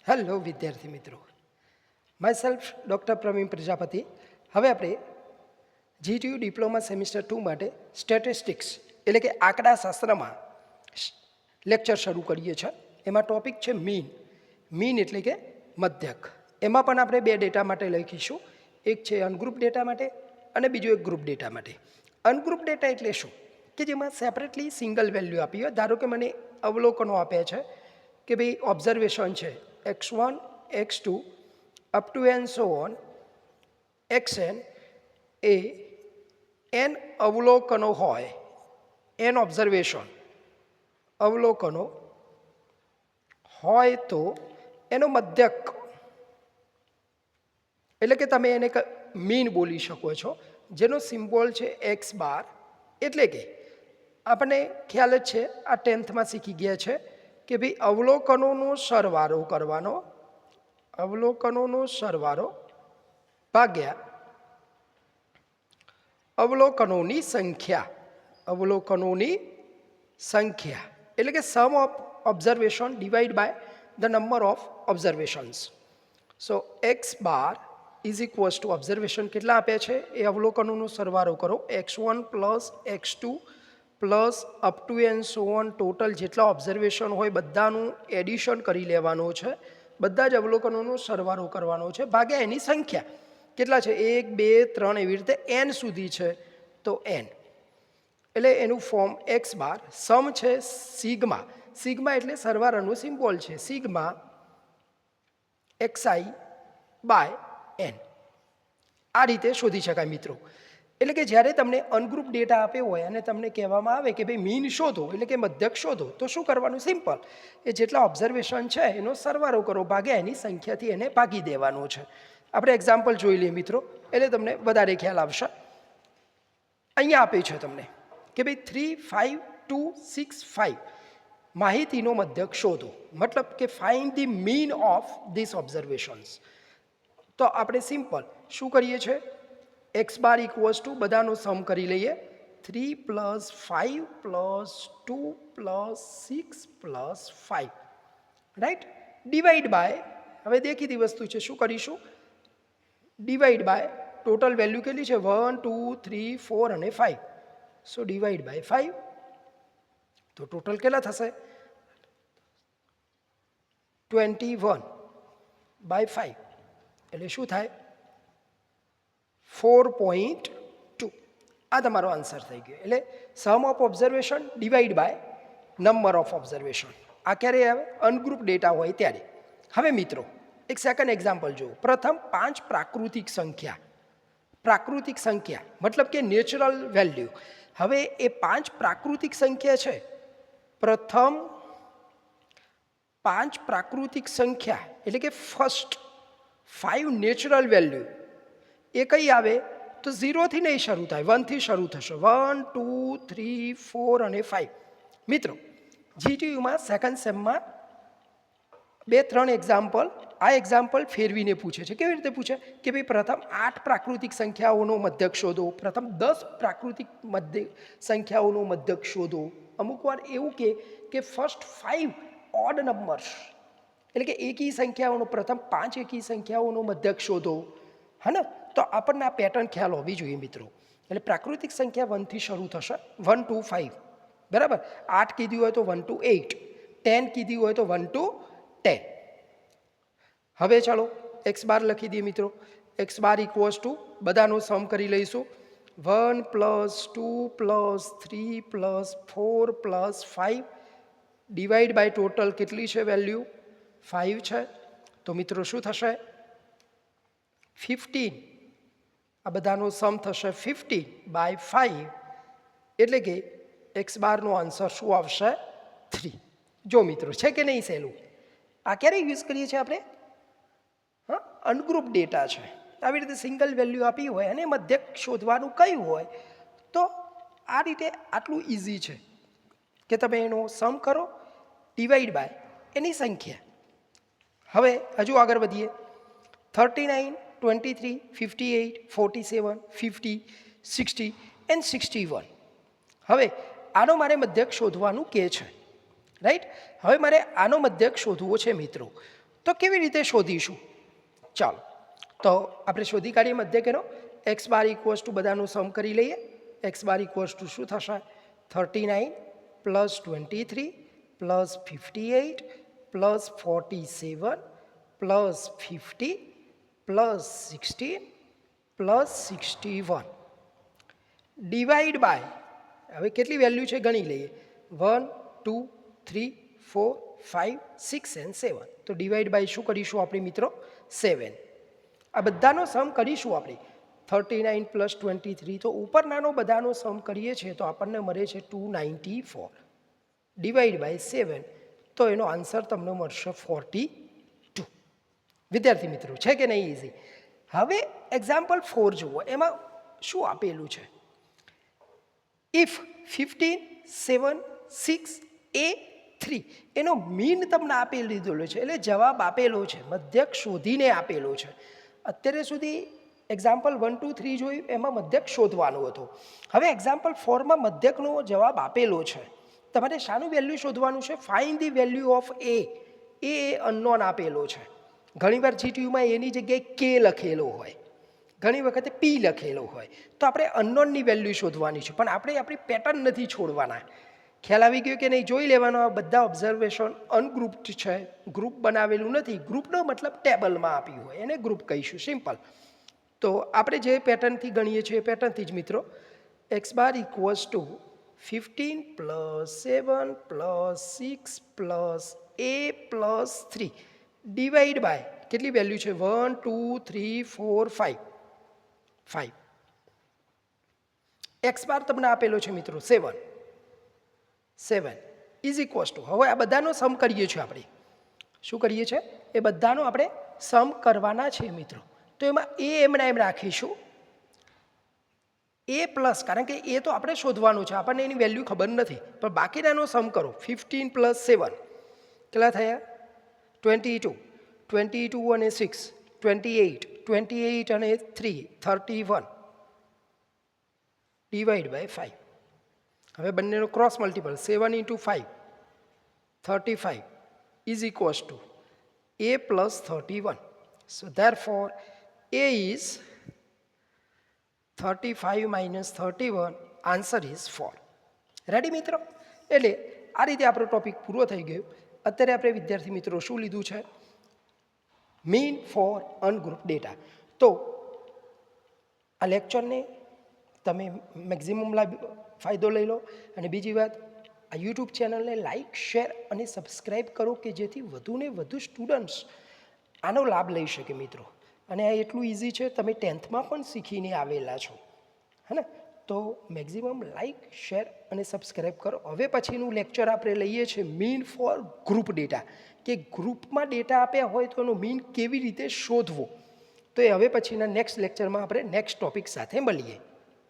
Hello વિદ્યાર્થી મિત્રો, my self doctor Praveen Prajapati. હવે આપણે જીટીયુ ડિપ્લોમા સેમિસ્ટર 2 માટે સ્ટેટિસ્ટિક્સ એટલે કે આંકડાશાસ્ત્રમાં લેક્ચર શરૂ કરીએ છીએ. એમાં ટોપિક છે મીન એટલે કે મધ્યક. એમાં પણ આપણે બે ડેટા માટે લખીશું, એક છે અનગ્રુપ ડેટા માટે અને બીજો એક ગ્રુપ ડેટા માટે. અનગ્રુપ ડેટા એટલે શું કે જેમાં સેપરેટલી સિંગલ વેલ્યુ આપી હોય. ધારો કે મને અવલોકનો આપ્યા છે કે ભાઈ ઓબ્ઝર્વેશન છે x1 x2 up to N so on xn એ n અવલોકનો હોય, n ઓબ્ઝર્વેશન અવલોકનો હોય તો એનો મધ્યક એટલે કે તમે એને મીન બોલી શકો છો, જેનો સિમ્બોલ છે x બાર. એટલે કે આપણને ખ્યાલ જ છે, આ 10થમાં શીખી ગયા છે કે ભાઈ અવલોકનોનો સરવાળો કરવાનો, અવલોકનોનો સરવાળો ભાગ્યા અવલોકનોની સંખ્યા, અવલોકનોની સંખ્યા એટલે કે sum of observation divide by the number of observations. So x bar is equals to observation કેટલા આપ્યા છે એ અવલોકનોનો સરવાળો કરો, x1 plus x2 plus up to N so on total જેટલા ઓબ્ઝર્વેશન હોય બધાનું એડિશન કરી લેવાનું છે, બધા જ અવલોકનોનો સરવાળો કરવાનો છે ભાગ્યા એની સંખ્યા કેટલા છે 1 2 3 એવી રીતે n સુધી છે તો n. એટલે એનું ફોર્મ એક્સ બાર સમ છે સિગ્મા, સિગ્મા એટલે સરવાળાનું સિમ્બોલ છે સિગ્મા xi બાય n. આ રીતે શોધી શકાય મિત્રો. એટલે કે જ્યારે તમને અનગ્રુપ ડેટા આપ્યો હોય અને તમને કહેવામાં આવે કે ભાઈ મીન શોધો એટલે કે મધ્યક શોધો, તો શું કરવાનું? સિમ્પલ, એ જેટલા ઓબ્ઝર્વેશન છે એનો સરવાળો કરો ભાગ્યા એની સંખ્યાથી એને ભાગી દેવાનું છે. આપણે એક્ઝામ્પલ જોઈ લઈએ મિત્રો, એટલે તમને વધારે ખ્યાલ આવશે. અહીંયા આપે છે તમને કે ભાઈ 3 5 2 6 5 માહિતીનો મધ્યક શોધો, મતલબ કે find the mean of this observations. તો આપણે સિમ્પલ શું કરીએ છીએ, એક્સ બાર ઇક્વલ્સ ટુ બધાનો સમ કરી લઈએ, 3 plus 5 plus 2 plus 6 plus 5 right, divide by, હવે દેખીતી વસ્તુ છે શું કરીશું, ડિવાઈડ બાય ટોટલ વેલ્યુ કેટલી છે 1 2 3 4 અને 5. સો ડિવાઈડ બાય 5 તો ટોટલ કેટલા થશે 21 બાય 5 એટલે શું થાય 4.2. આ તમારો આન્સર થઈ ગયો. એટલે sum of observation divide by number of observation. આ ક્યારે આવે? અનગ્રુપ ડેટા હોય ત્યારે. હવે મિત્રો એક સેકન્ડ એક્ઝામ્પલ જુઓ. પ્રથમ 5 પ્રાકૃતિક સંખ્યા, પ્રાકૃતિક સંખ્યા મતલબ કે નેચરલ વેલ્યુ. હવે એ 5 પ્રાકૃતિક સંખ્યા છે, પ્રથમ 5 પ્રાકૃતિક સંખ્યા એટલે કે ફર્સ્ટ 5 નેચરલ વેલ્યુ એ કઈ આવે તો 0થી નહીં શરૂ થાય, 1થી શરૂ થશે. 1 2 3 4 અને 5. મિત્રો જીટીયુમાં સેકન્ડ સેમમાં 2-3 એક્ઝામ્પલ, આ એક્ઝામ્પલ ફેરવીને પૂછે છે. કેવી રીતે પૂછે કે ભાઈ પ્રથમ 8 પ્રાકૃતિક સંખ્યાઓનો મધ્યક શોધો, પ્રથમ 10 પ્રાકૃતિક સંખ્યાઓનો મધ્યક શોધો. અમુક વાર એવું કે ફર્સ્ટ 5 ઓડ નંબર્સ એટલે કે એકી સંખ્યાઓનો, પ્રથમ 5 એકી સંખ્યાઓનો મધ્યક શોધો. હા ને, તો આપણને આ પેટર્ન ખ્યાલ હોવી જોઈએ મિત્રો. એટલે પ્રાકૃતિક સંખ્યા 1થી શરૂ થશે, 1 to 5 બરાબર. 8 કીધી હોય તો 1 to 8, 10 કીધી હોય તો 1 to 10. હવે ચાલો એક્સ બાર લખી દઈએ મિત્રો. એક્સ બાર ઇક્વલ્સ ટુ બધાનો સમ કરી લઈશું, 1 plus 2 plus 3 plus 4 plus 5 divide by total કેટલી છે વેલ્યુ 5 છે. તો મિત્રો શું થશે 15. આ બધાનો સમ થશે 15 બાય 5 એટલે કે એક્સ બારનો આન્સર શું આવશે 3. જો મિત્રો છે કે નહીં સહેલું? આ ક્યારે યુઝ કરીએ છીએ આપણે? હા, અનગ્રુપ ડેટા છે, આવી રીતે સિંગલ વેલ્યુ આપી હોય અને મધ્યક શોધવાનું કહ્યું હોય તો આ રીતે આટલું ઇઝી છે કે તમે એનો સમ કરો ડિવાઈડ બાય એની સંખ્યા. હવે હજુ આગળ વધીએ. 39 23 58 47 50 60 એન્ડ 61. હવે આનો મારે મધ્યક શોધવાનું કે છે, રાઈટ. હવે મારે આનો મધ્યક શોધવો છે મિત્રો. તો કેવી રીતે શોધીશું? ચાલો તો આપણે શોધી કાઢીએ મધ્યકેનો. એક્સ બાર ઇક્વલ્સ ટુ બધાનું સમ કરી લઈએ. એક્સ બાર ઇક્વલ્સ ટુ શું થશે? 39 plus 23 plus 58 plus 47 plus 50 plus 16 plus 61 divide by, હવે કેટલી વેલ્યુ છે ગણી લઈએ. 1 2 3 4 5 6 એન્ડ 7. તો ડિવાઈડ બાય શું કરીશું આપણે મિત્રો? 7. આ બધાનો સમ કરીશું આપણે. 39 પ્લસ 23 તો ઉપરનાનો બધાનો સમ કરીએ છીએ તો આપણને મળે છે 294 ડિવાઈડ બાય 7. તો એનો આન્સર તમને મળશે 42. વિદ્યાર્થી મિત્રો, છે કે નહીં ઇઝી? હવે એક્ઝામ્પલ 4 જુઓ. એમાં શું આપેલું છે? ઇફ 15 7 6 a 3 એનો મીન તમને આપી લીધેલો છે, એટલે જવાબ આપેલો છે, મધ્યક શોધીને આપેલો છે. અત્યારે સુધી એક્ઝામ્પલ 1 2 3 જોયું, એમાં મધ્યક શોધવાનું હતું. હવે એક્ઝામ્પલ 4માં મધ્યકનો જવાબ આપેલો છે. તમારે શાનું વેલ્યુ શોધવાનું છે? Find the value of A. A unknown આપેલો છે. ઘણીવાર જીટીયુમાં એની જગ્યાએ કે લખેલો હોય, ઘણી વખતે પી લખેલો હોય. તો આપણે અનનોનની વેલ્યુ શોધવાની છે, પણ આપણે આપણી પેટર્ન નથી છોડવાના. ખ્યાલ આવી ગયો કે નહીં? જોઈ લેવાનો. આ બધા ઓબ્ઝર્વેશન અનગ્રુપ્ડ છે, ગ્રુપ બનાવેલું નથી. ગ્રુપનો મતલબ ટેબલમાં આપ્યું હોય એને ગ્રુપ કહીશું, સિમ્પલ. તો આપણે જે પેટર્નથી ગણીએ છીએ એ પેટર્નથી જ મિત્રો. X bar equals to 15 plus 7 plus 6 plus a plus 3 divide by કેટલી વેલ્યુ છે? 1 2 3 4 5 5. એક્સ બાર તમને આપેલો છે મિત્રો 7 ઇઝ ઇક્વલ્સ ટુ, હવે આ બધાનો સમ કરીએ છીએ આપણે. શું કરીએ છીએ? એ બધાનો આપણે સમ કરવાના છે મિત્રો. તો એમાં એ એમના એમ રાખીશું એ પ્લસ, કારણ કે એ તો આપણે શોધવાનું છે, આપણને એની વેલ્યુ ખબર નથી. પણ બાકીનાનો સમ કરો. 15 પ્લસ 7 કેટલા થયા? 22. 22 અને 6 28. 28 અને 3 31 ડિવાઈડ બાય 5. હવે બંનેનો cross multiple. 7 into 5 35 is equals two a plus 31. So therefore a is 35 minus 31. Answer is 4. Ready મિત્રો? એટલે આ રીતે આપણો ટોપિક પૂરો થઈ ગયો. અત્યારે આપણે વિદ્યાર્થી મિત્રો શું લીધું છે? Mean for ungroup data. તો આ લેક્ચરને તમે મેક્સિમમ ફાયદો લઈ લો. અને બીજી વાત, આ યુટ્યુબ ચેનલને લાઇક શેર અને સબસ્ક્રાઈબ કરો કે જેથી વધુને વધુ સ્ટુડન્ટ્સ આનો લાભ લઈ શકે મિત્રો. અને આ એટલું ઇઝી છે, તમે 10થમાં પણ શીખીને આવેલા છો, હે ને? તો મેક્સિમમ લાઇક શેર અને સબસ્ક્રાઈબ કરો. હવે પછીનું લેક્ચર આપણે લઈએ છીએ મીન ફોર ગ્રુપ ડેટા, કે ગ્રુપમાં ડેટા આપ્યા હોય તો એનો મીન કેવી રીતે શોધવો. તો એ હવે પછીના નેક્સ્ટ લેક્ચરમાં આપણે નેક્સ્ટ ટોપિક સાથે મળીએ.